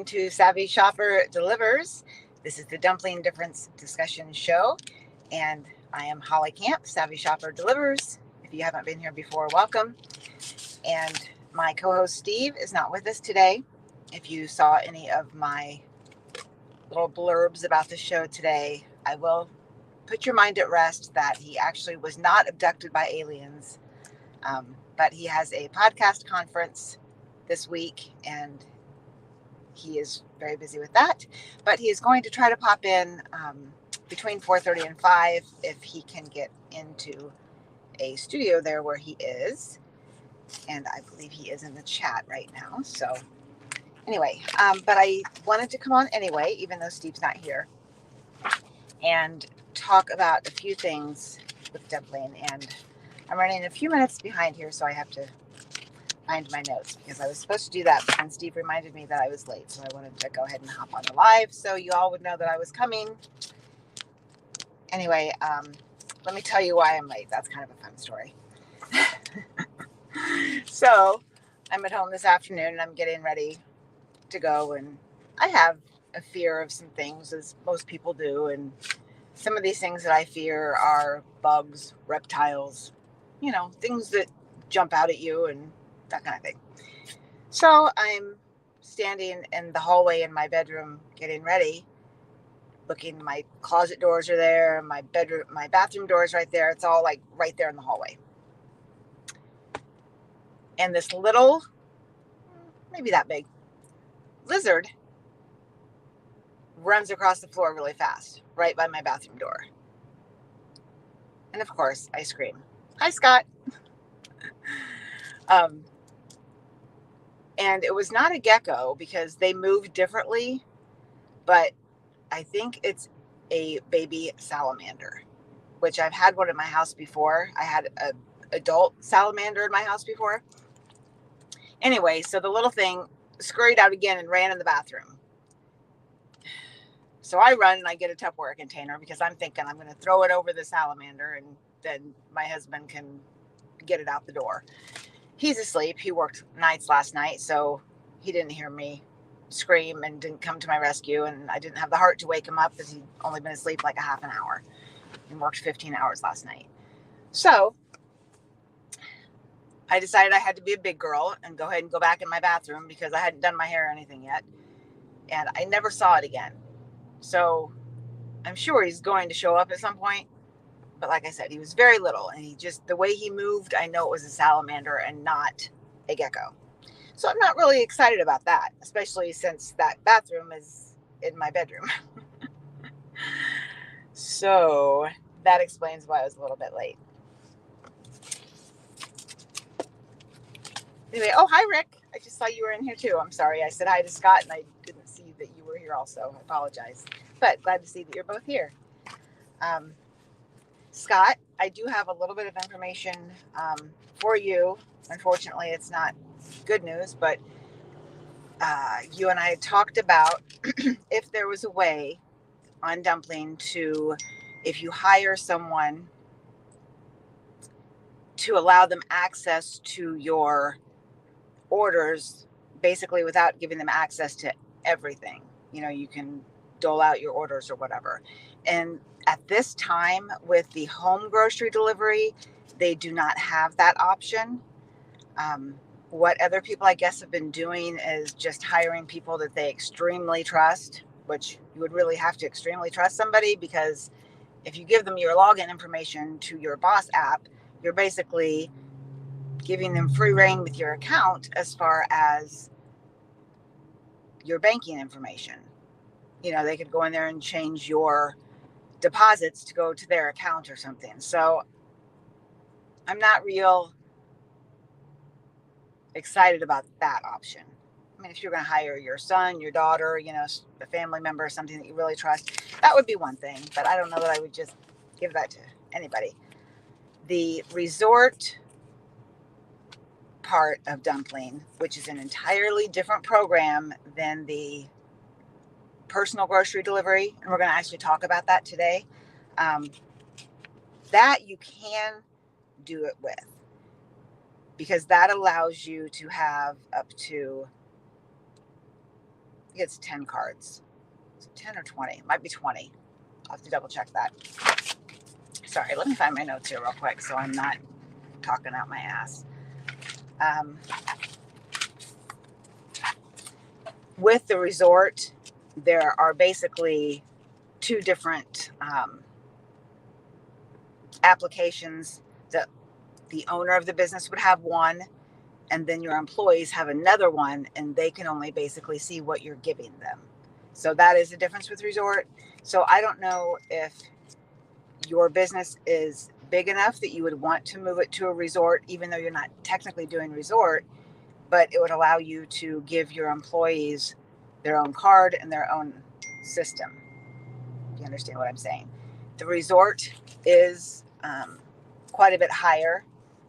to Savvy Shopper Delivers. This is the Dumpling Difference Discussion Show, and I am Holly Camp, Savvy Shopper Delivers. If you haven't been here before, welcome. And my co-host Steve is not with us today. If you saw any of my little blurbs about the show today, I will put your mind at rest that he actually was not abducted by aliens, but he has a podcast conference this week, and he is very busy with that. But he is going to try to pop in between 4:30 and 5 if he can get into a studio there where he is. And I believe he is in the chat right now. So anyway, but I wanted to come on anyway, even though Steve's not here, and talk about a few things with Dumpling. And I'm running a few minutes behind here, so I have to find my notes because I was supposed to do that, but then Steve reminded me that I was late, so I wanted to go ahead and hop on the live so you all would know that I was coming. Anyway, let me tell you why I'm late. That's kind of a fun story. So I'm at home this afternoon and I'm getting ready to go, and I have a fear of some things, as most people do, and some of these things that I fear are bugs, reptiles, things that jump out at you and that kind of thing. So I'm standing in the hallway in my bedroom getting ready, looking. My closet doors are there, my bathroom door is right there. It's all like right there in the hallway. And this little, maybe that big, lizard runs across the floor really fast, right by my bathroom door. And of course, I scream, "Hi, Scott." And it was not a gecko because they move differently, but I think it's a baby salamander, which I've had one in my house before. I had an adult salamander in my house before. Anyway, so the little thing scurried out again and ran in the bathroom. So I run and I get a Tupperware container because I'm thinking I'm going to throw it over the salamander and then my husband can get it out the door. He's asleep. He worked nights last night, so he didn't hear me scream and didn't come to my rescue, and I didn't have the heart to wake him up because he'd only been asleep like a half an hour and worked 15 hours last night. So I decided I had to be a big girl and go ahead and go back in my bathroom because I hadn't done my hair or anything yet, and I never saw it again. So I'm sure he's going to show up at some point. But like I said, he was very little, and the way he moved, I know it was a salamander and not a gecko. So I'm not really excited about that, especially since that bathroom is in my bedroom. So that explains why I was a little bit late. Anyway, oh, hi, Rick. I just saw you were in here too. I'm sorry. I said hi to Scott, and I didn't see that you were here also. I apologize. But glad to see that you're both here. Scott, I do have a little bit of information for you. Unfortunately, it's not good news, but you and I had talked about if there was a way on Dumpling to, if you hire someone, to allow them access to your orders, basically without giving them access to everything. You can dole out your orders or whatever. And at this time with the home grocery delivery, they do not have that option. What other people, I guess, have been doing is just hiring people that they extremely trust, which you would really have to extremely trust somebody, because if you give them your login information to your Boss app, you're basically giving them free reign with your account as far as your banking information. They could go in there and change your deposits to go to their account or something. So I'm not real excited about that option. I mean, if you're going to hire your son, your daughter, a family member or something that you really trust, that would be one thing. But I don't know that I would just give that to anybody. The resort part of Dumpling, which is an entirely different program than the personal grocery delivery, and we're going to actually talk about that today, that you can do it with, because that allows you to have up to, think it's 10 cards. Is it 10 or 20? It might be 20. I'll have to double check that. Sorry, let me find my notes here real quick so I'm not talking out my ass. With the resort, there are basically two different applications. That the owner of the business would have one, and then your employees have another one, and they can only basically see what you're giving them. So that is the difference with resort. So I don't know if your business is big enough that you would want to move it to a resort, even though you're not technically doing resort, but it would allow you to give your employees their own card and their own system. Do you understand what I'm saying? The resort is quite a bit higher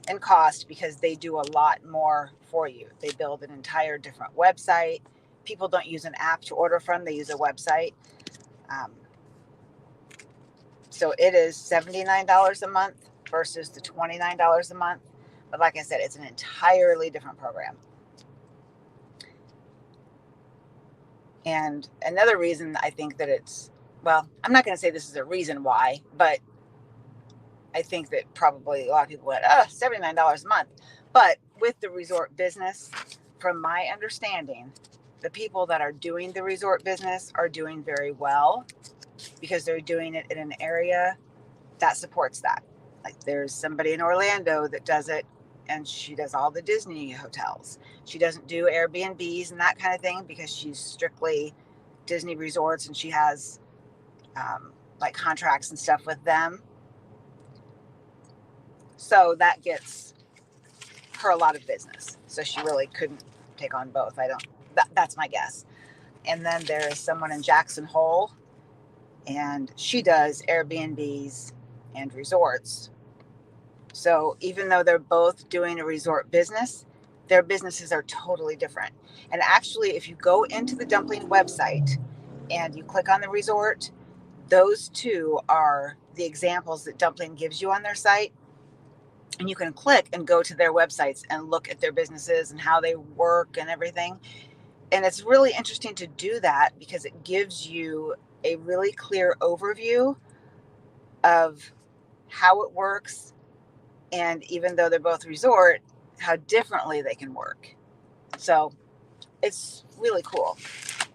in cost because they do a lot more for you. They build an entire different website. People don't use an app to order from, they use a website. So it is $79 a month versus the $29 a month. But like I said, it's an entirely different program. And another reason I think that it's, well, I'm not going to say this is a reason why, but I think that probably a lot of people went, oh, $79 a month. But with the resort business, from my understanding, the people that are doing the resort business are doing very well because they're doing it in an area that supports that. Like there's somebody in Orlando that does it, and she does all the Disney hotels. She doesn't do Airbnbs and that kind of thing because she's strictly Disney resorts, and she has like contracts and stuff with them. So that gets her a lot of business. So she really couldn't take on both. That's my guess. And then there is someone in Jackson Hole, and she does Airbnbs and resorts. So even though they're both doing a resort business, their businesses are totally different. And actually, if you go into the Dumpling website and you click on the resort, those two are the examples that Dumpling gives you on their site. And you can click and go to their websites and look at their businesses and how they work and everything. And it's really interesting to do that because it gives you a really clear overview of how it works. And even though they're both resort, how differently they can work. So it's really cool.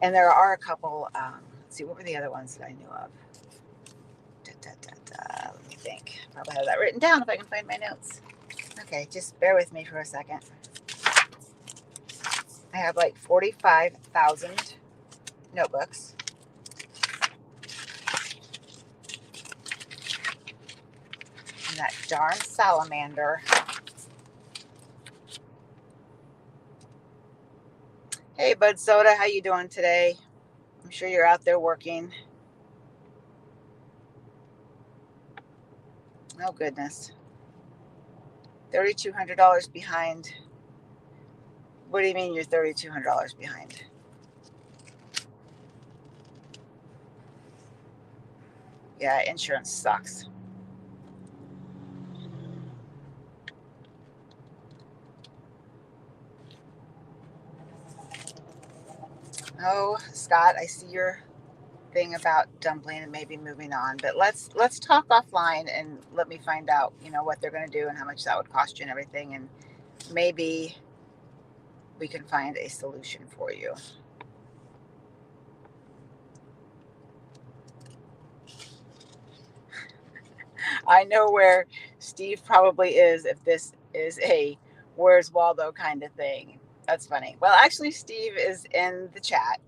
And there are a couple, let's see, what were the other ones that I knew of? Let me think. Probably have that written down if I can find my notes. Okay, just bear with me for a second. I have like 45,000 notebooks. And that darn salamander. Hey, Bud Soda, how you doing today? I'm sure you're out there working. Oh, goodness. $3,200 behind. What do you mean you're $3,200 behind? Yeah, insurance sucks. Oh, Scott, I see your thing about Dumpling and maybe moving on, but let's talk offline and let me find out, what they're going to do and how much that would cost you and everything, and maybe we can find a solution for you. I know where Steve probably is if this is a Where's Waldo kind of thing. That's funny. Well, actually, Steve is in the chat,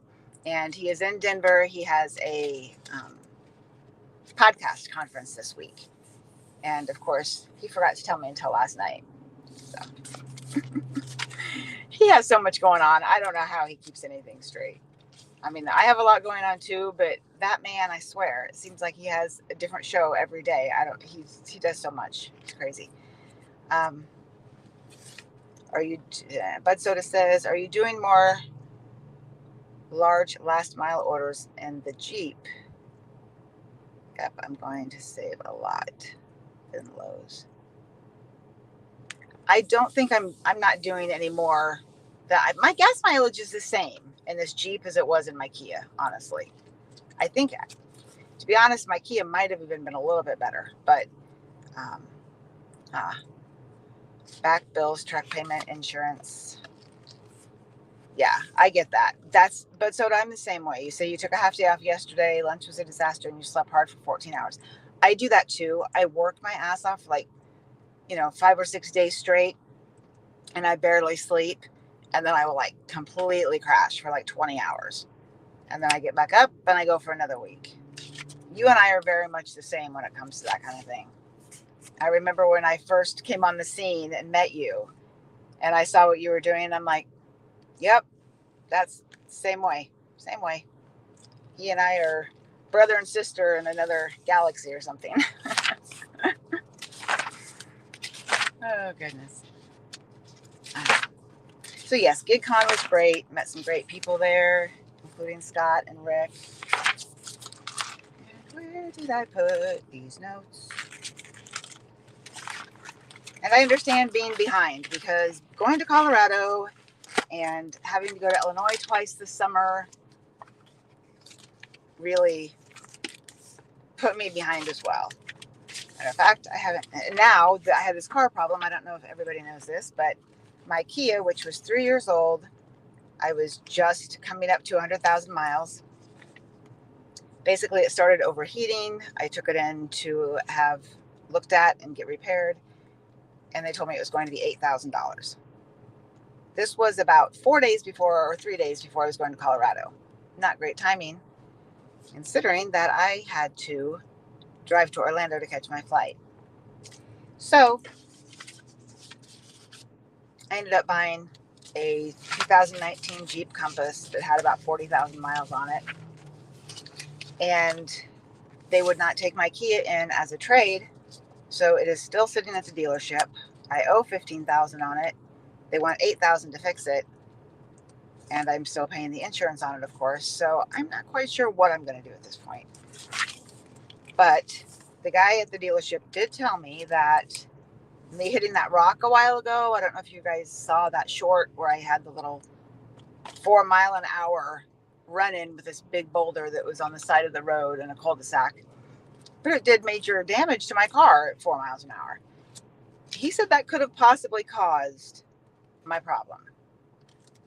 and he is in Denver. He has a podcast conference this week. And of course, he forgot to tell me until last night. So he has so much going on. I don't know how he keeps anything straight. I mean, I have a lot going on too, but that man, I swear, it seems like he has a different show every day. He does so much. It's crazy. Bud Soda says, are you doing more large last mile orders in the Jeep? Yep, I'm going to save a lot in Lowe's. I don't think I'm not doing any more My gas mileage is the same in this Jeep as it was in my Kia, honestly. I think, to be honest, my Kia might have even been a little bit better, but um, back bills, truck payment, insurance. Yeah, I get that. But so I'm the same way. You say you took a half day off yesterday, lunch was a disaster, and you slept hard for 14 hours. I do that too. I work my ass off like, 5 or 6 days straight, and I barely sleep. And then I will like completely crash for like 20 hours. And then I get back up and I go for another week. You and I are very much the same when it comes to that kind of thing. I remember when I first came on the scene and met you and I saw what you were doing. I'm like, yep, that's the same way. Same way. He and I are brother and sister in another galaxy or something. Oh, goodness. So, yes, GigCon was great. Met some great people there, including Scott and Rick. And where did I put these notes? And I understand being behind because going to Colorado and having to go to Illinois twice this summer really put me behind as well. Matter of fact, now that I have this car problem, I don't know if everybody knows this, but my Kia, which was 3 years old, I was just coming up to 100,000 miles. Basically, it started overheating. I took it in to have looked at and get repaired, and they told me it was going to be $8,000. This was about 4 days before or 3 days before I was going to Colorado. Not great timing, considering that I had to drive to Orlando to catch my flight. So I ended up buying a 2019 Jeep Compass that had about 40,000 miles on it. And they would not take my Kia in as a trade. So it is still sitting at the dealership. I owe $15,000 on it. They want $8,000 to fix it. And I'm still paying the insurance on it, of course. So I'm not quite sure what I'm going to do at this point. But the guy at the dealership did tell me that me hitting that rock a while ago, I don't know if you guys saw that short where I had the little 4 mile an hour run in with this big boulder that was on the side of the road in a cul-de-sac. But it did major damage to my car at 4 miles an hour. He said that could have possibly caused my problem.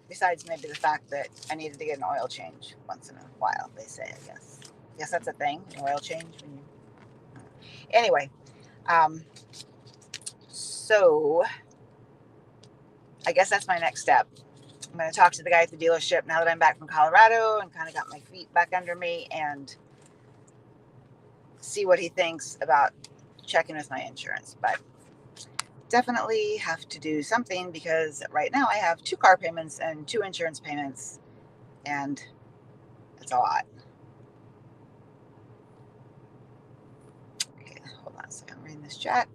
Besides maybe the fact that I needed to get an oil change once in a while, they say, I guess. Yes, that's a thing, an oil change. Anyway, so I guess that's my next step. I'm going to talk to the guy at the dealership now that I'm back from Colorado and kind of got my feet back under me and see what he thinks about checking with my insurance. But definitely have to do something because right now I have 2 car payments and 2 insurance payments, and it's a lot. Okay, hold on a second. I'm reading this chat.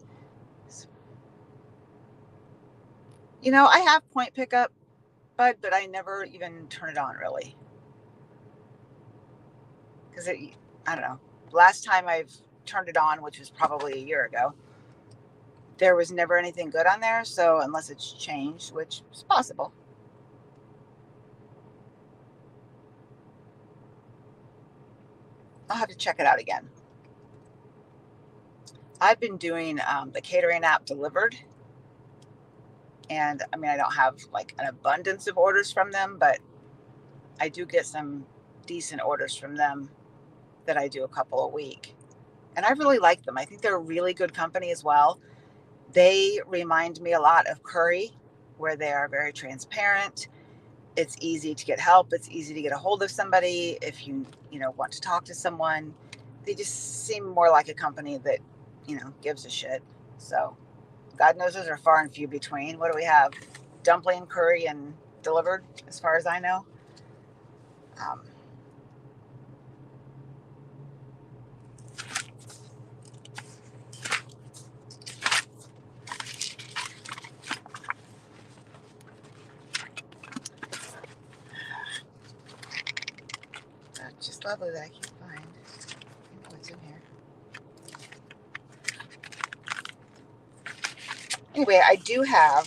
I have point pickup, but I never even turn it on really. Because I don't know. Last time I've turned it on, which was probably a year ago, there was never anything good on there. So unless it's changed, which is possible. I'll have to check it out again. I've been doing the catering app Delivered. And I mean, I don't have like an abundance of orders from them, but I do get some decent orders from them that I do a couple a week. And I really like them. I think they're a really good company as well. They remind me a lot of Curry, where they are very transparent. It's easy to get help. It's easy to get a hold of somebody if you want to talk to someone. They just seem more like a company that, gives a shit. So God knows those are far and few between. What do we have? Dumpling, Curry, and Delivered, as far as I know. That's just lovely that I can't find what's in here. Anyway, I do have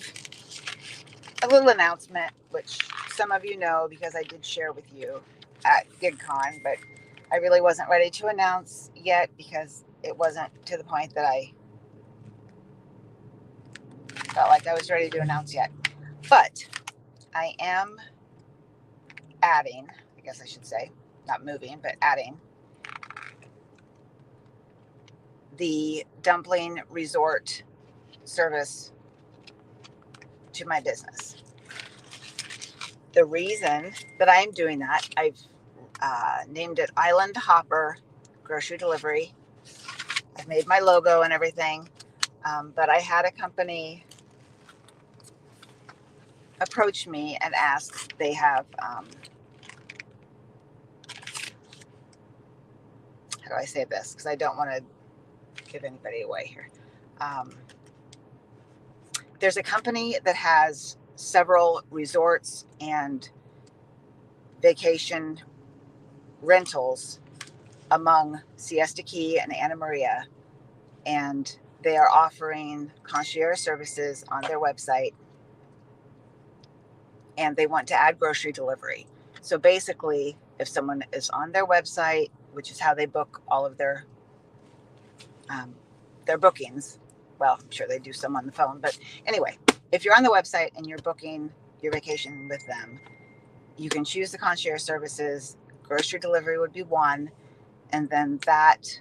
a little announcement, which some of you know because I did share with you at GigCon, but I really wasn't ready to announce yet because it wasn't to the point that I felt like I was ready to announce yet. But I am adding, I guess I should say, not moving, but adding the Dumpling Resort service to my business. The reason that I am doing that, I've named it Island Hopper Grocery Delivery. I've made my logo and everything, but I had a company approach me and ask. They have, how do I say this? Because I don't want to give anybody away here. There's a company that has several resorts and vacation rentals among Siesta Key and Anna Maria, and they are offering concierge services on their website, and they want to add grocery delivery. So basically, if someone is on their website, which is how they book all of their bookings, well, I'm sure they do some on the phone, but anyway, if you're on the website and you're booking your vacation with them, you can choose the concierge services. Grocery delivery would be one, and then that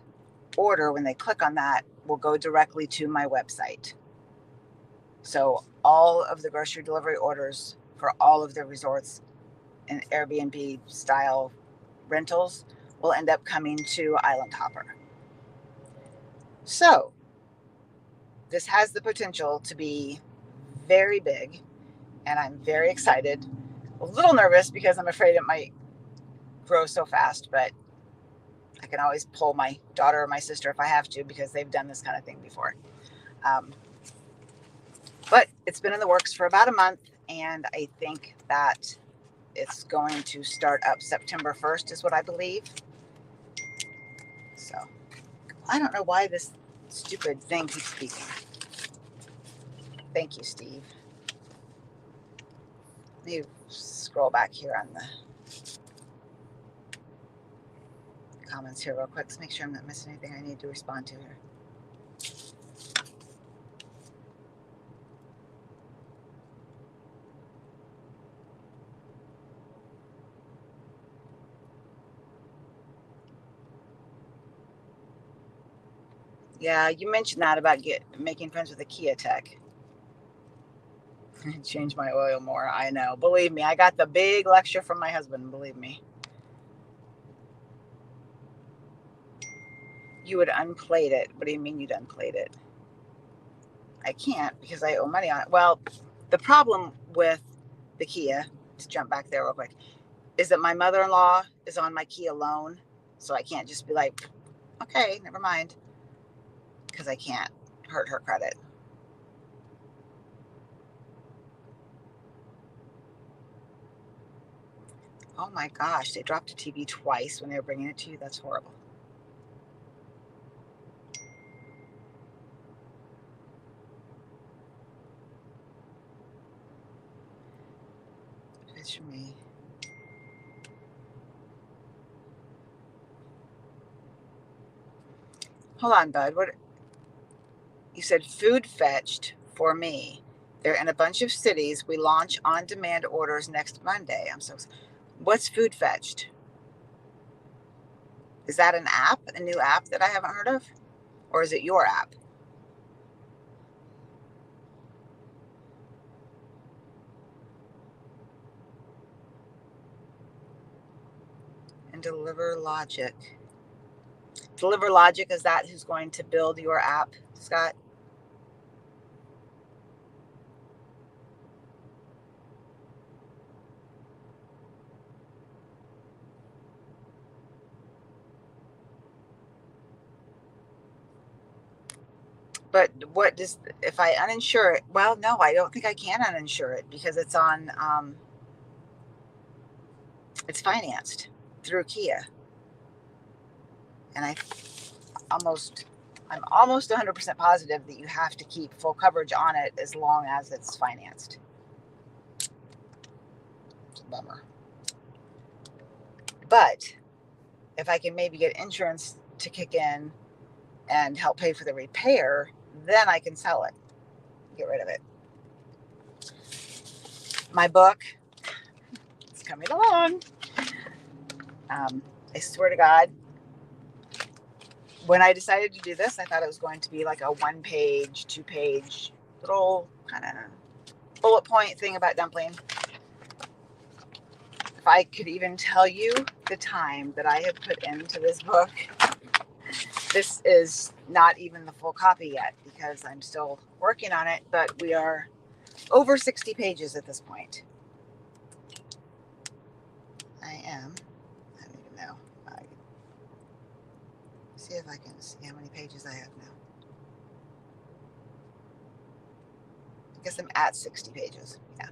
order, when they click on that, will go directly to my website. So all of the grocery delivery orders for all of the resorts and Airbnb style rentals will end up coming to Island Hopper. So this has the potential to be very big, and I'm very excited. A little nervous because I'm afraid it might grow so fast, but I can always pull my daughter or my sister if I have to, because they've done this kind of thing before. But it's been in the works for about a month, and I think that it's going to start up September 1st is what I believe. So I don't know why this stupid thing keeps beeping. Thank you, Steve. Let me scroll back here on the comments here real quick to make sure I'm not missing anything I need to respond to here. Yeah, you mentioned that about making friends with a Kia tech. Change my oil more. I know. Believe me, I got the big lecture from my husband. Believe me. You would unplate it. What do you mean you'd unplate it? I can't because I owe money on it. Well, the problem with the Kia, to jump back there real quick, is that my mother-in-law is on my Kia loan. So I can't just be like, okay, never mind. Because I can't hurt her credit. Oh my gosh, they dropped a TV twice when they were bringing it to you. That's horrible. Picture me. Hold on, bud. What? You said food fetched for me. They're in a bunch of cities. We launch on-demand orders next Monday. What's food fetched? Is that an app, a new app that I haven't heard of? Or is it your app? And Deliver Logic. Deliver Logic, is that who's going to build your app, Scott? But what does, if I uninsure it? Well, no, I don't think I can uninsure it because it's on, it's financed through Kia. And I'm almost 100% positive that you have to keep full coverage on it as long as it's financed. Bummer. But if I can maybe get insurance to kick in and help pay for the repair, then I can sell it, get rid of it. My book, it's coming along. I swear to God, when I decided to do this, I thought it was going to be like a 1-page, 2-page little kind of bullet point thing about Dumpling. If I could even tell you the time that I have put into this book, this is not even the full copy yet because I'm still working on it, but we are over 60 pages at this point. I don't even know. See if I can see how many pages I have now. I guess I'm at 60 pages. Yeah.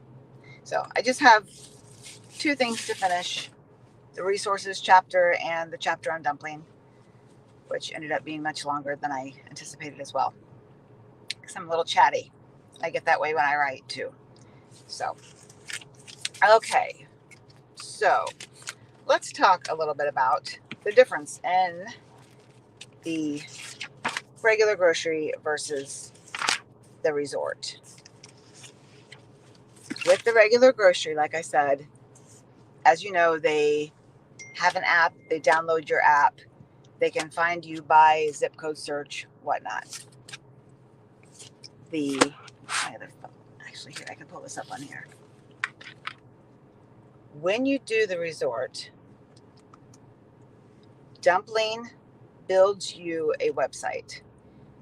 So I just have 2 things to finish: the resources chapter and the chapter on Dumpling, which ended up being much longer than I anticipated as well. Because I'm a little chatty. I get that way when I write too. So, okay. So let's talk a little bit about the difference in the regular grocery versus the resort. With the regular grocery, like I said, as you know, they have an app. They download your app. They can find you by zip code search, whatnot. Actually, here, I can pull this up on here. When you do the resort, Dumpling builds you a website.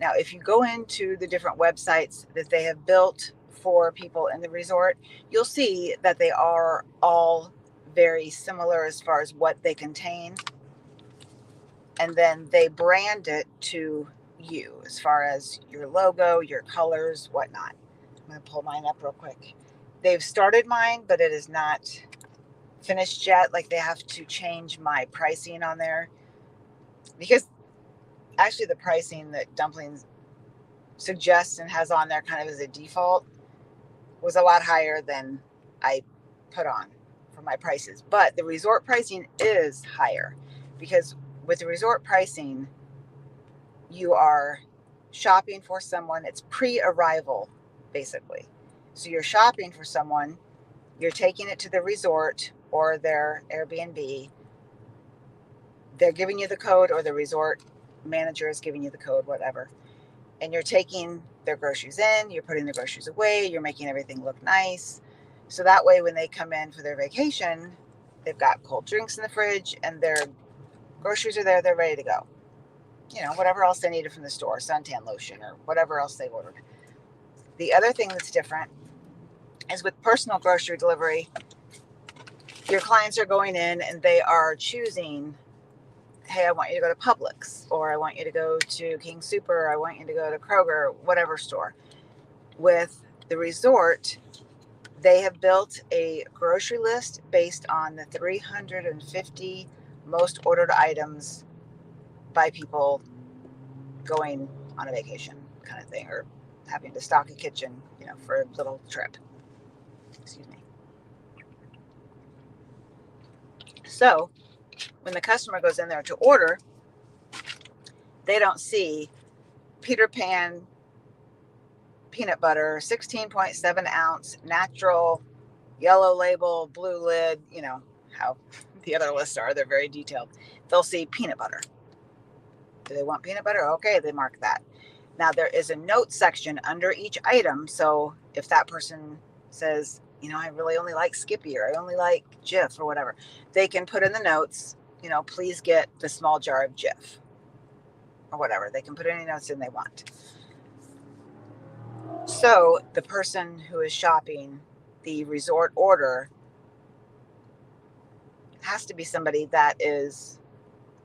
Now, if you go into the different websites that they have built for people in the resort, you'll see that they are all very similar as far as what they contain. And then they brand it to you as far as your logo, your colors, whatnot. I'm going to pull mine up real quick. They've started mine, but it is not finished yet. Like, they have to change my pricing on there, because actually the pricing that Dumplings suggests and has on there kind of as a default was a lot higher than I put on for my prices. But the resort pricing is higher, because with the resort pricing, you are shopping for someone. It's pre-arrival, basically. So you're shopping for someone, you're taking it to the resort or their Airbnb. They're giving you the code, or the resort manager is giving you the code, whatever. And you're taking their groceries in, you're putting the groceries away, you're making everything look nice. So that way, when they come in for their vacation, they've got cold drinks in the fridge and their groceries are there, they're ready to go. You know, whatever else they needed from the store, suntan lotion or whatever else they ordered. The other thing that's different is with personal grocery delivery, your clients are going in and they are choosing, hey, I want you to go to Publix, or I want you to go to King Soopers, or I want you to go to Kroger, whatever store. With the resort, they have built a grocery list based on the 350 most ordered items by people going on a vacation kind of thing, or having to stock a kitchen, you know, for a little trip. Excuse me. So when the customer goes in there to order, they don't see Peter Pan peanut butter, 16.7 ounce, natural, yellow label, blue lid, you know, how the other lists are. They're very detailed. They'll see peanut butter. Do they want peanut butter? Okay, they mark that. Now, there is a note section under each item. So if that person says, you know, I really only like Skippy, or I only like Jif, or whatever, they can put in the notes, you know, please get the small jar of Jif, or whatever. They can put any notes in they want. So the person who is shopping the resort order has to be somebody that is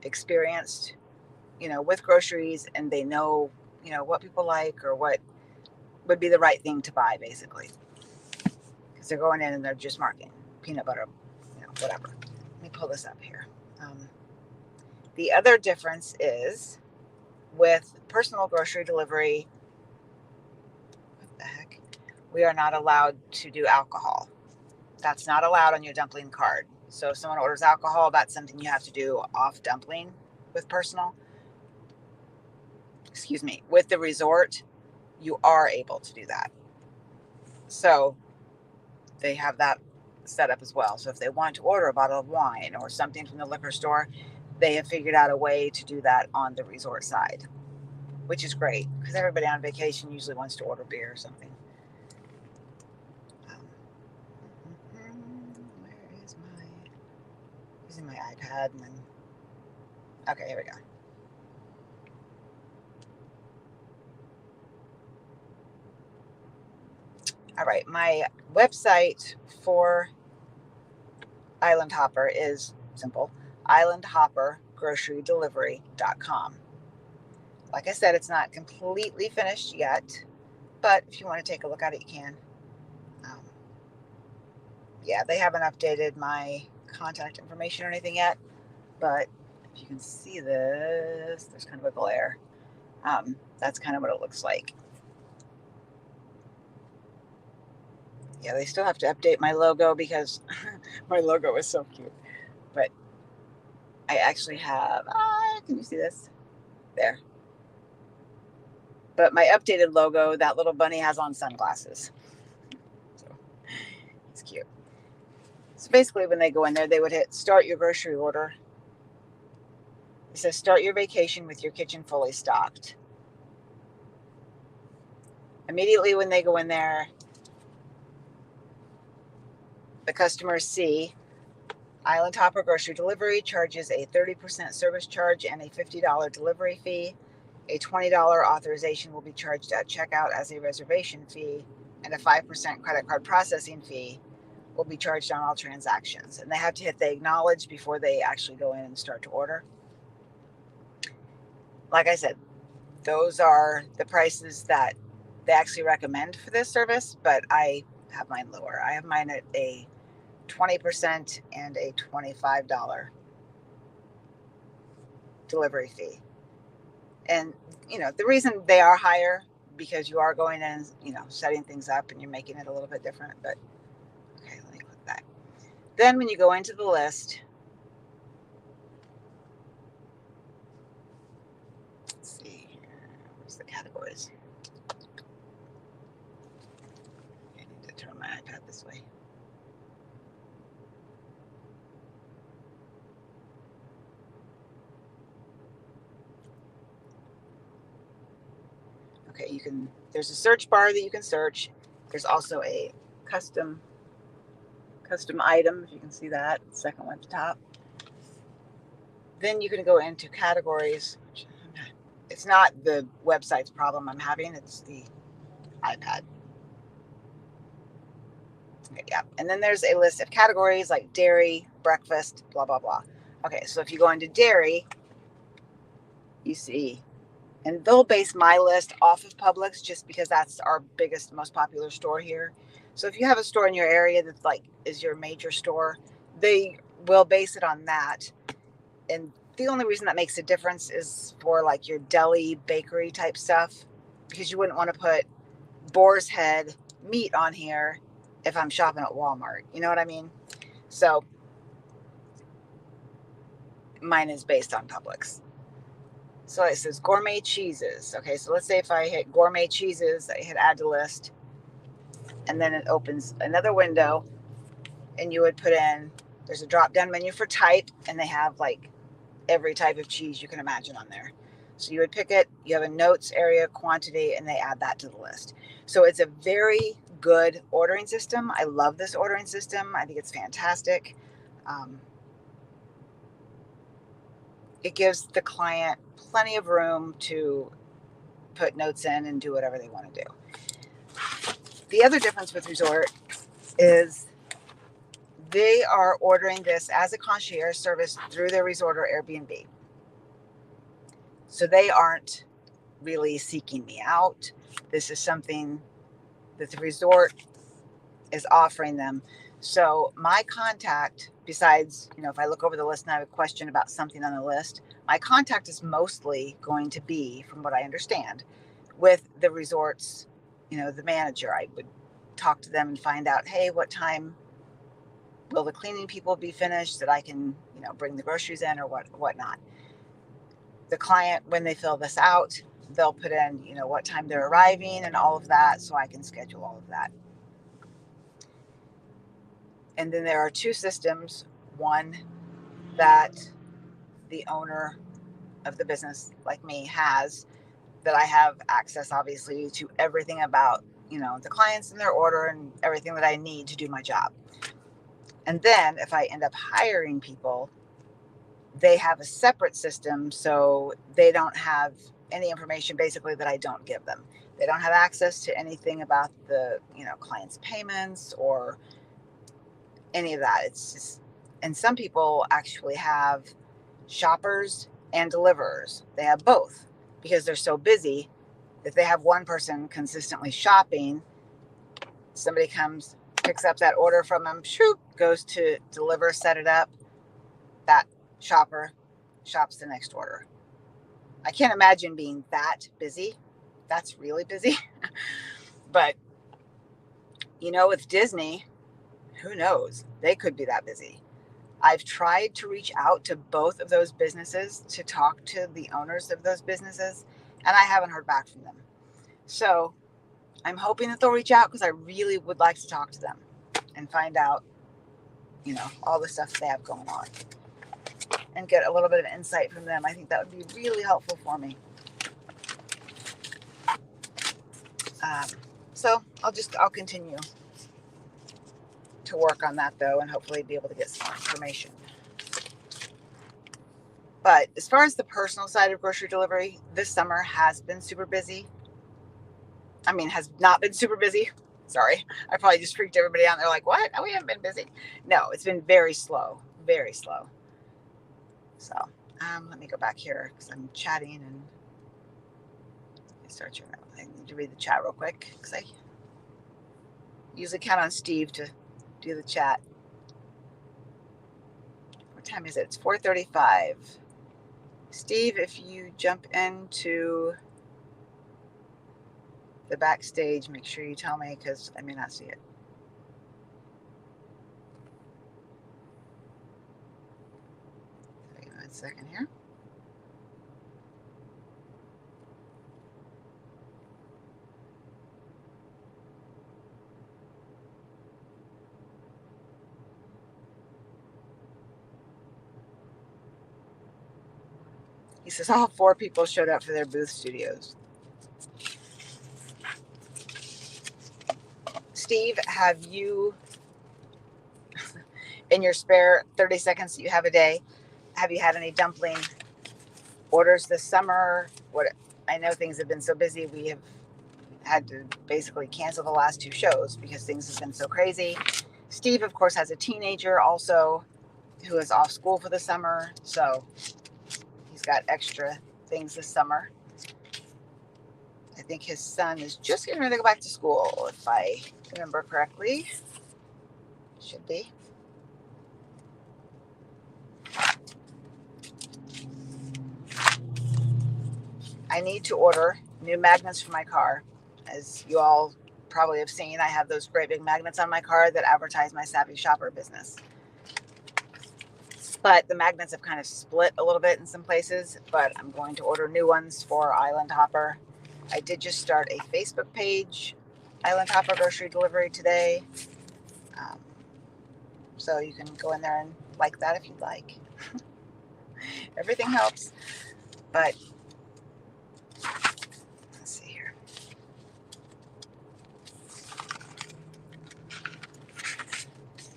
experienced, you know, with groceries, and they know, you know, what people like or what would be the right thing to buy, basically. Because they're going in and they're just marking peanut butter, you know, whatever. Let me pull this up here. The other difference is with personal grocery delivery, what the heck? We are not allowed to do alcohol. That's not allowed on your Dumpling card. So if someone orders alcohol, that's something you have to do off Dumpling with personal. Excuse me, with the resort, you are able to do that. So they have that set up as well. So if they want to order a bottle of wine or something from the liquor store, they have figured out a way to do that on the resort side, which is great because everybody on vacation usually wants to order beer or something. Where is my, using my iPad and then, okay, here we go. All right, my website for Island Hopper is simple, islandhoppergrocerydelivery.com. Like I said, it's not completely finished yet, but if you want to take a look at it, you can. Yeah, they haven't updated my contact information or anything yet, but if you can see this, there's kind of a glare. That's kind of what it looks like. Yeah, they still have to update my logo because my logo is so cute. But I actually have, can you see this? There. But my updated logo, that little bunny has on sunglasses. So it's cute. So basically when they go in there, they would hit start your grocery order. It says start your vacation with your kitchen fully stocked. Immediately when they go in there, the customers see Island Hopper Grocery Delivery charges a 30% service charge and a $50 delivery fee. A $20 authorization will be charged at checkout as a reservation fee, and a 5% credit card processing fee will be charged on all transactions. And they have to hit the acknowledge before they actually go in and start to order. Like I said, those are the prices that they actually recommend for this service, but I have mine lower. I have mine at a 20% and a $25 delivery fee. And, the reason they are higher because you are going in, setting things up and you're making it a little bit different. But, okay, let me click that. Then when you go into the list, let's see here, where's the categories? I need to turn my iPad this way. Okay, there's a search bar that you can search. There's also a custom item, if you can see that, second one at the top. Then you can go into categories. It's not the website's problem I'm having, it's the iPad. Okay, yeah. And then there's a list of categories like dairy, breakfast, blah, blah, blah. Okay, so if you go into dairy, you see, and they'll base my list off of Publix just because that's our biggest, most popular store here. So if you have a store in your area that's is your major store, they will base it on that. And the only reason that makes a difference is for your deli, bakery type stuff, because you wouldn't want to put boar's head meat on here if I'm shopping at Walmart. You know what I mean? So mine is based on Publix. So it says gourmet cheeses. Okay, so let's say if I hit gourmet cheeses, I hit add to list, and then it opens another window, and you would put in, there's a drop down menu for type, and they have every type of cheese you can imagine on there. So you would pick it, you have a notes area, quantity, and they add that to the list. So it's a very good ordering system. I love this ordering system. I think it's fantastic. It gives the client plenty of room to put notes in and do whatever they want to do. The other difference with Resort is they are ordering this as a concierge service through their resort or Airbnb. So they aren't really seeking me out. This is something that the resort is offering them. So my contact, besides, if I look over the list and I have a question about something on the list, my contact is mostly going to be, from what I understand, with the resort's, the manager. I would talk to them and find out, hey, what time Will the cleaning people be finished that I can, bring the groceries in or whatnot? The client, when they fill this out, they'll put in, what time they're arriving and all of that, so I can schedule all of that. And then there are two systems. One that the owner of the business, like me, has, that I have access, obviously, to everything about, the clients and their order and everything that I need to do my job. And then if I end up hiring people, they have a separate system, so they don't have any information basically that I don't give them. They don't have access to anything about the, client's payments or any of that. It's just, and some people actually have shoppers and deliverers. They have both because they're so busy that they have one person consistently shopping. Somebody comes, picks up that order from them, shoot, goes to deliver, set it up. That shopper shops the next order. I can't imagine being that busy. That's really busy. But, with Disney, who knows? They could be that busy. I've tried to reach out to both of those businesses to talk to the owners of those businesses, and I haven't heard back from them. So I'm hoping that they'll reach out because I really would like to talk to them and find out, all the stuff they have going on and get a little bit of insight from them. I think that would be really helpful for me. So I'll continue to work on that though, and hopefully be able to get some information. But as far as the personal side of grocery delivery, this summer has been super busy. I mean, has not been super busy. Sorry. I probably just freaked everybody out. They're like, what? Oh, we haven't been busy. No, it's been very slow, very slow. So let me go back here because I'm chatting and I need to read the chat real quick because I usually count on Steve to do the chat. What time is it? It's 4:35. Steve, if you jump into the backstage, make sure you tell me because I may not see it. Wait 1 second here. He says all 4 people showed up for their booth studios. Steve, have you, in your spare 30 seconds that you have a day, have you had any dumpling orders this summer? I know things have been so busy. We have had to basically cancel the last 2 shows because things have been so crazy. Steve, of course, has a teenager also who is off school for the summer. So he's got extra things this summer. I think his son is just getting ready to go back to school, if I remember correctly. Should be. I need to order new magnets for my car. As you all probably have seen, I have those great big magnets on my car that advertise my Savvy Shopper business. But the magnets have kind of split a little bit in some places, but I'm going to order new ones for Island Hopper. I did just start a Facebook page, Island Hopper Grocery Delivery, today. So you can go in there and like that if you'd like. Everything helps. But let's see here.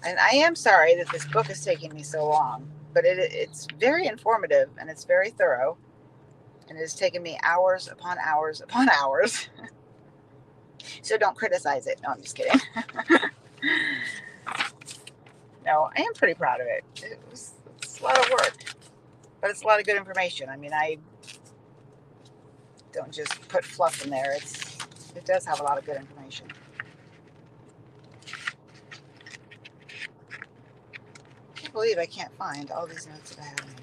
And I am sorry that this book is taking me so long, but it's very informative and it's very thorough. And it has taken me hours upon hours upon hours. So don't criticize it. No, I'm just kidding. No, I am pretty proud of it. It's a lot of work, but it's a lot of good information. I mean, I don't just put fluff in there. It does have a lot of good information. I can't believe I can't find all these notes that I have in here.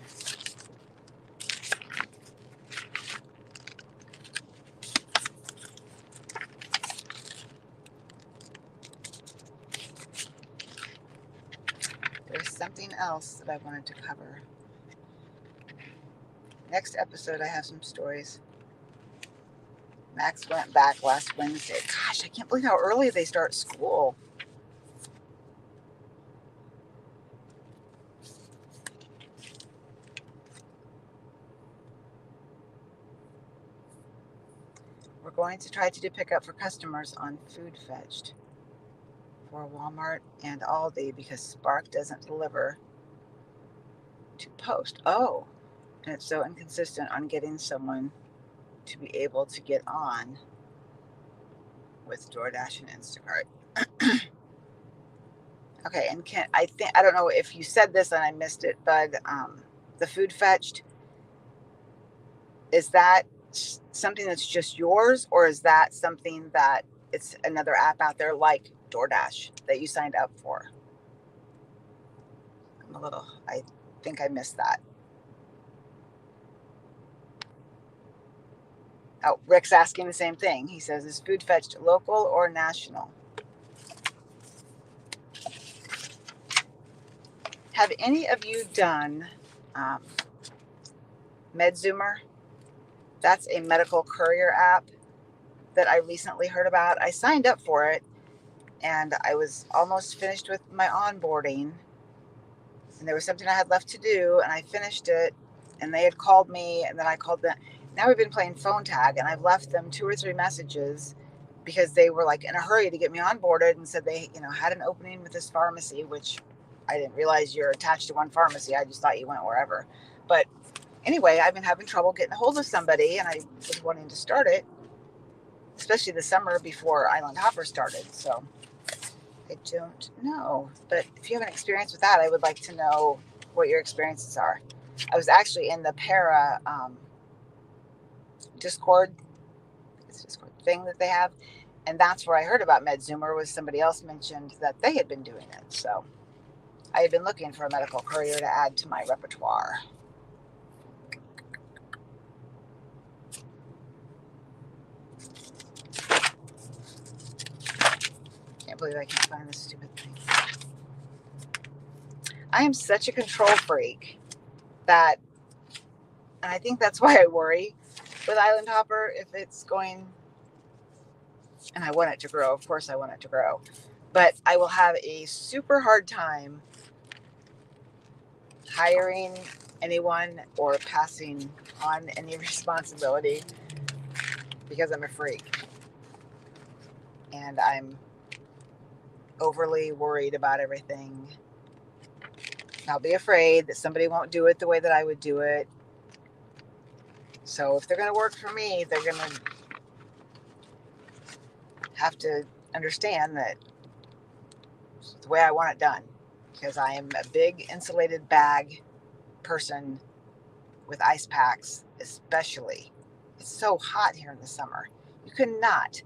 else that I wanted to cover. Next episode, I have some stories. Max went back last Wednesday. Gosh, I can't believe how early they start school. We're going to try to do pickup for customers on Food Fetched for Walmart and Aldi because Spark doesn't deliver to Post. Oh, and it's so inconsistent on getting someone to be able to get on with DoorDash and Instacart. Okay, and I don't know if you said this and I missed it, but the Food Fetched, is that something that's just yours, or is that something that it's another app out there like DoorDash that you signed up for? I think I missed that. Oh, Rick's asking the same thing. He says, is Food Fetched local or national? Have any of you done MedZoomer? That's a medical courier app that I recently heard about. I signed up for it and I was almost finished with my onboarding, and there was something I had left to do, and I finished it, and they had called me, and then I called them. Now we've been playing phone tag, and I've left them 2 or 3 messages because they were like in a hurry to get me onboarded and said they, had an opening with this pharmacy, which I didn't realize you're attached to one pharmacy. I just thought you went wherever. But anyway, I've been having trouble getting a hold of somebody, and I was wanting to start it, especially the summer before Island Hopper started. So I don't know. But if you have an experience with that, I would like to know what your experiences are. I was actually in the Para Discord thing that they have, and that's where I heard about MedZoomer. Was somebody else mentioned that they had been doing it. So I had been looking for a medical courier to add to my repertoire. Can't believe I can't find this stupid thing. I am such a control freak that, and I think that's why I worry with Island Hopper if it's going, and I want it to grow. Of course I want it to grow, but I will have a super hard time hiring anyone or passing on any responsibility because I'm a freak and I'm overly worried about everything. I'll be afraid that somebody won't do it the way that I would do it. So if they're going to work for me, they're going to have to understand that it's the way I want it done, because I am a big insulated bag person with ice packs, especially. It's so hot here in the summer. You cannot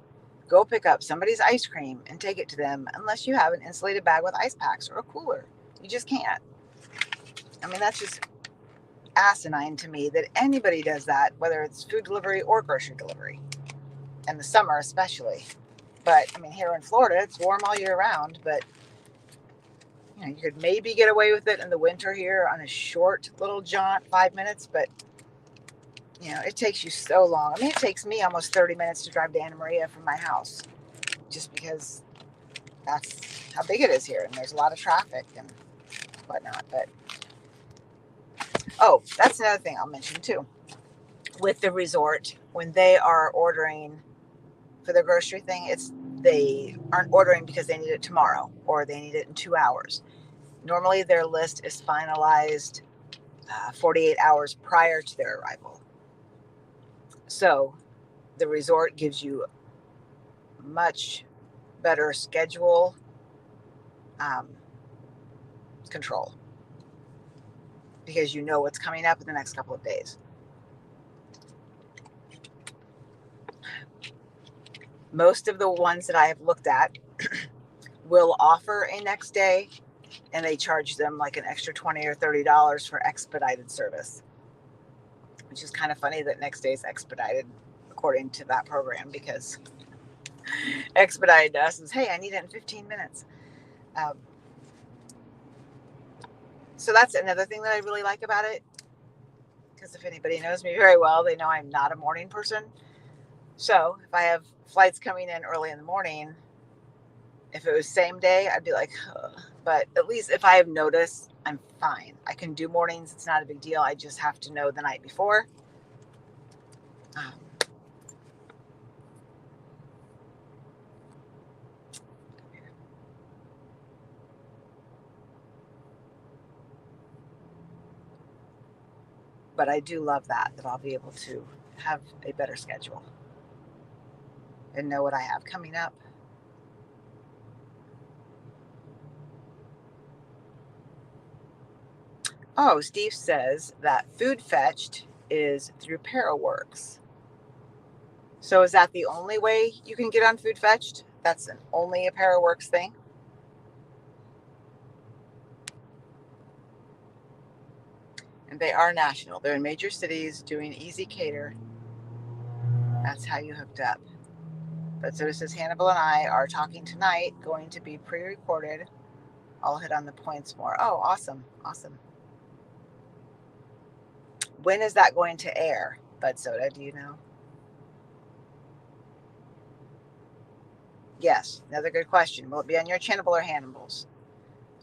go pick up somebody's ice cream and take it to them unless you have an insulated bag with ice packs or a cooler. You just can't. I mean, that's just asinine to me that anybody does that, whether it's food delivery or grocery delivery, in the summer especially. But I mean, here in Florida, it's warm all year round, but you could maybe get away with it in the winter here on a short little jaunt, 5 minutes, but it takes you so long. I mean, it takes me almost 30 minutes to drive to Anna Maria from my house, just because that's how big it is here, and there's a lot of traffic and whatnot. But that's another thing I'll mention too. With the resort, when they are ordering for the grocery thing, they aren't ordering because they need it tomorrow or they need it in 2 hours. Normally their list is finalized 48 hours prior to their arrival. So the resort gives you much better schedule control because you know what's coming up in the next couple of days. Most of the ones that I have looked at will offer a next day, and they charge them like an extra $20 or $30 for expedited service, which is kind of funny that next day is expedited according to that program, because expedited to us is, hey, I need it in 15 minutes. So that's another thing that I really like about it. Because if anybody knows me very well, they know I'm not a morning person. So if I have flights coming in early in the morning, if it was same day, I'd be like, ugh. But at least if I have notice, I'm fine. I can do mornings. It's not a big deal. I just have to know the night before. Um, but I do love that I'll be able to have a better schedule and know what I have coming up. Oh, Steve says that Food Fetched is through Paraworks. So is that the only way you can get on Food Fetched? That's only a Paraworks thing? And they are national. They're in major cities doing easy cater. That's how you hooked up. But so it says Hannibal and I are talking tonight, going to be pre-recorded. I'll hit on the points more. Oh, awesome. Awesome. When is that going to air, Bud Soda? Do you know? Yes, another good question. Will it be on your channel or Hannibal's?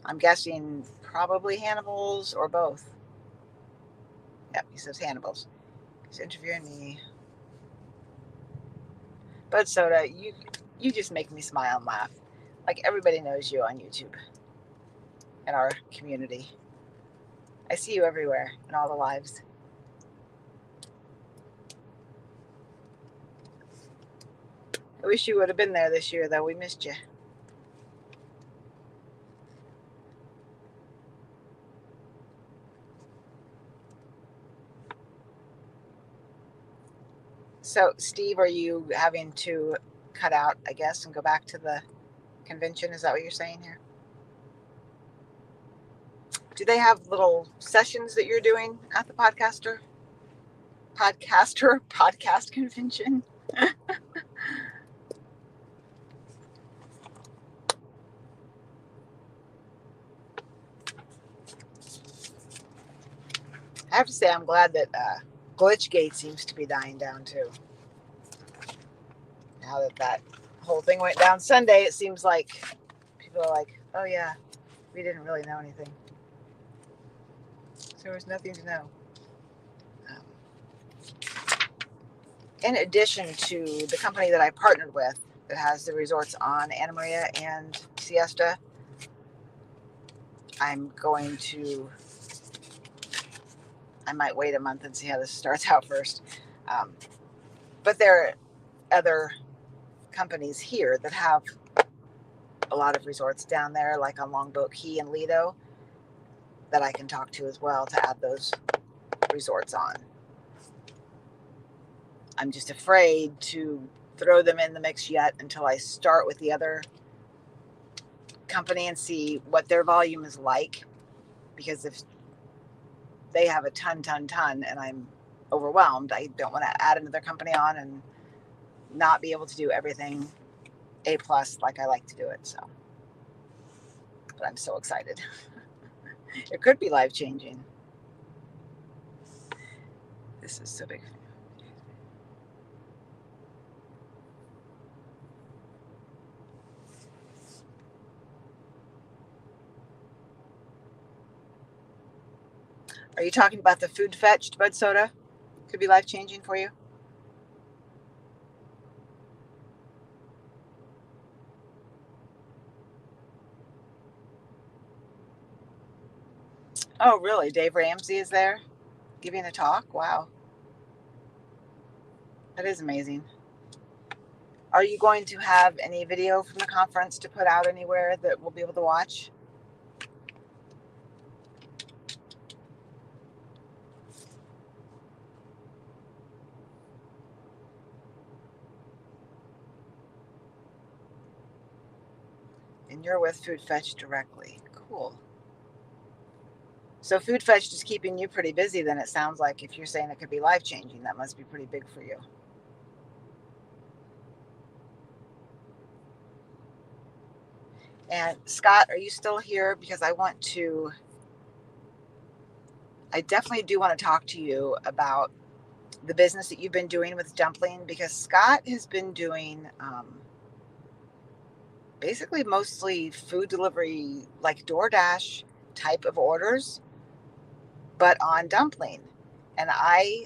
I'm guessing probably Hannibal's or both. Yep, he says Hannibal's. He's interviewing me. Bud Soda, you just make me smile and laugh. Like everybody knows you on YouTube in our community. I see you everywhere in all the lives. I wish you would have been there this year, though. We missed you. So, Steve, are you having to cut out, I guess, and go back to the convention? Is that what you're saying here? Do they have little sessions that you're doing at the podcast convention? I have to say, I'm glad that Glitchgate seems to be dying down too. Now that whole thing went down Sunday, it seems like people are like, oh yeah, we didn't really know anything. So there was nothing to know. In addition to the company that I partnered with that has the resorts on Anna Maria and Siesta, I might wait a month and see how this starts out first. But there are other companies here that have a lot of resorts down there, like on Longboat Key and Lido, that I can talk to as well to add those resorts on. I'm just afraid to throw them in the mix yet until I start with the other company and see what their volume is like. Because if they have a ton, and I'm overwhelmed, I don't want to add another company on and not be able to do everything A plus like I like to do it. So, but I'm so excited. It could be life changing. This is so big. Are you talking about the Food Fetched Bud Soda? Could be life changing for you. Oh, really? Dave Ramsey is there giving a talk? Wow. That is amazing. Are you going to have any video from the conference to put out anywhere that we'll be able to watch? And you're with Food Fetch directly. Cool. So Food Fetch is keeping you pretty busy then, it sounds like. If you're saying it could be life changing, that must be pretty big for you. And Scott, are you still here? Because I want to I definitely do want to talk to you about the business that you've been doing with Dumpling, because Scott has been doing basically mostly food delivery, like DoorDash type of orders, but on Dumpling. And I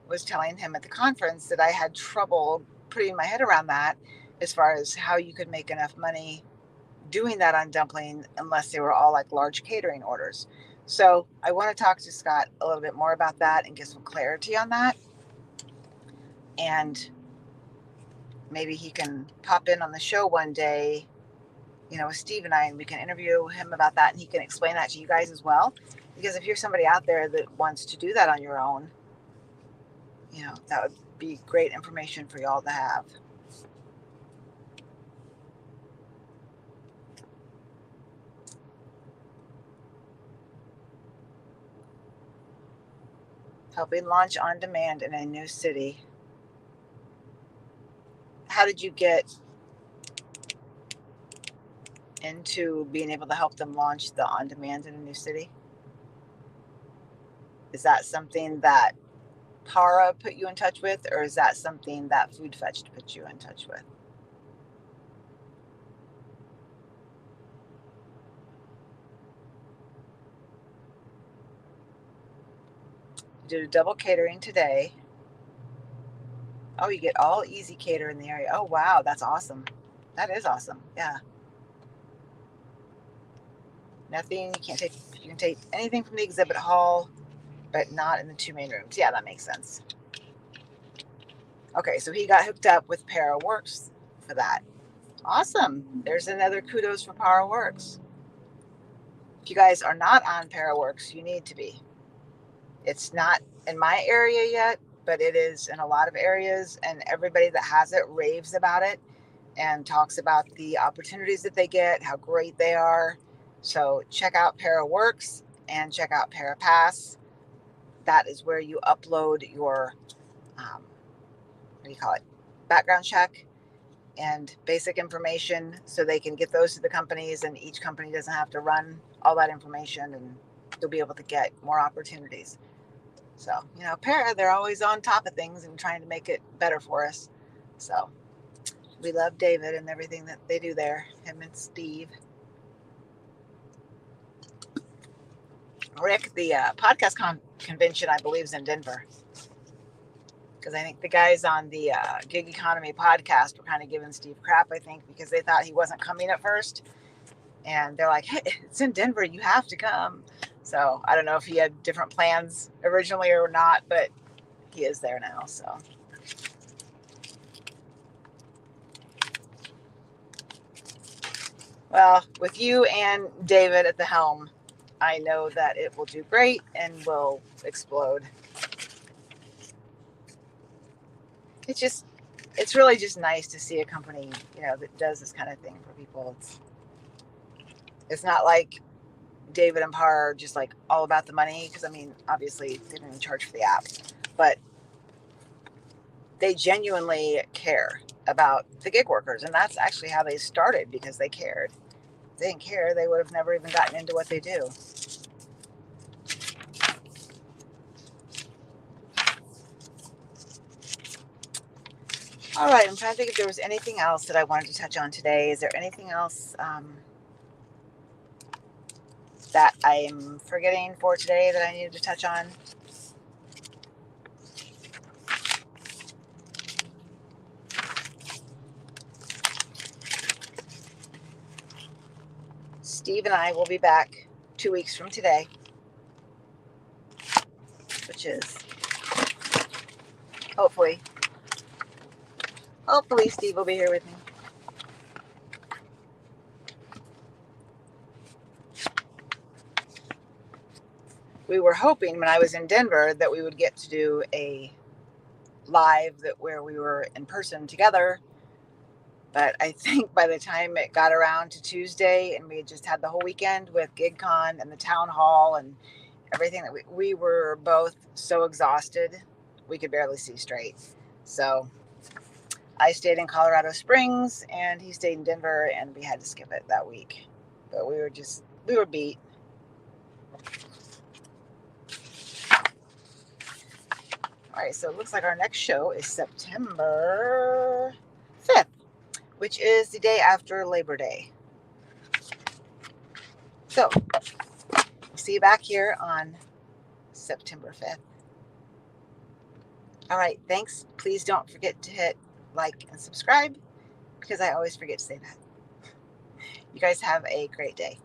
was telling him at the conference that I had trouble putting my head around that as far as how you could make enough money doing that on Dumpling unless they were all like large catering orders. So I want to talk to Scott a little bit more about that and get some clarity on that. And maybe he can pop in on the show one day, with Steve and I, and we can interview him about that, and he can explain that to you guys as well. Because if you're somebody out there that wants to do that on your own, that would be great information for y'all to have. Helping launch on demand in a new city. How did you get into being able to help them launch the on demand in a new city? Is that something that Para put you in touch with, or is that something that Food Fetched put you in touch with? You did a double catering today. Oh, you get all easy cater in the area. Oh, wow. That's awesome. That is awesome. Yeah. Nothing. You can take anything from the exhibit hall, but not in the two main rooms. Yeah, that makes sense. Okay. So he got hooked up with Para Works for that. Awesome. There's another kudos for Para Works. If you guys are not on Para Works, you need to be. It's not in my area yet, but it is in a lot of areas, and everybody that has it raves about it and talks about the opportunities that they get, how great they are. So check out ParaWorks and check out ParaPass. That is where you upload your, background check and basic information, so they can get those to the companies, and each company doesn't have to run all that information, and you'll be able to get more opportunities. So, Para, they're always on top of things and trying to make it better for us. So we love David and everything that they do there, him and Steve. Rick, the podcast convention, I believe, is in Denver. Because I think the guys on the Gig Economy podcast were kind of giving Steve crap, I think, because they thought he wasn't coming at first. And they're like, hey, it's in Denver. You have to come. So I don't know if he had different plans originally or not, but he is there now. So. Well, with you and David at the helm, I know that it will do great and will explode. It's really just nice to see a company, that does this kind of thing for people. It's not like David and Par are just like all about the money, because obviously they didn't charge for the app, but they genuinely care about the gig workers, and that's actually how they started, because they cared. If they didn't care, they would have never even gotten into what they do. All right, I'm trying to think if there was anything else that I wanted to touch on today. Is there anything else that I'm forgetting for today that I needed to touch on? Steve and I will be back 2 weeks from today, which is hopefully Steve will be here with me. We were hoping when I was in Denver that we would get to do a live where we were in person together. But I think by the time it got around to Tuesday and we had just had the whole weekend with GigCon and the town hall and everything, that we were both so exhausted, we could barely see straight. So I stayed in Colorado Springs and he stayed in Denver, and we had to skip it that week. But we were beat. All right, so it looks like our next show is September 5th, which is the day after Labor Day. So we'll see you back here on September 5th. All right, thanks. Please don't forget to hit like and subscribe because I always forget to say that. You guys have a great day.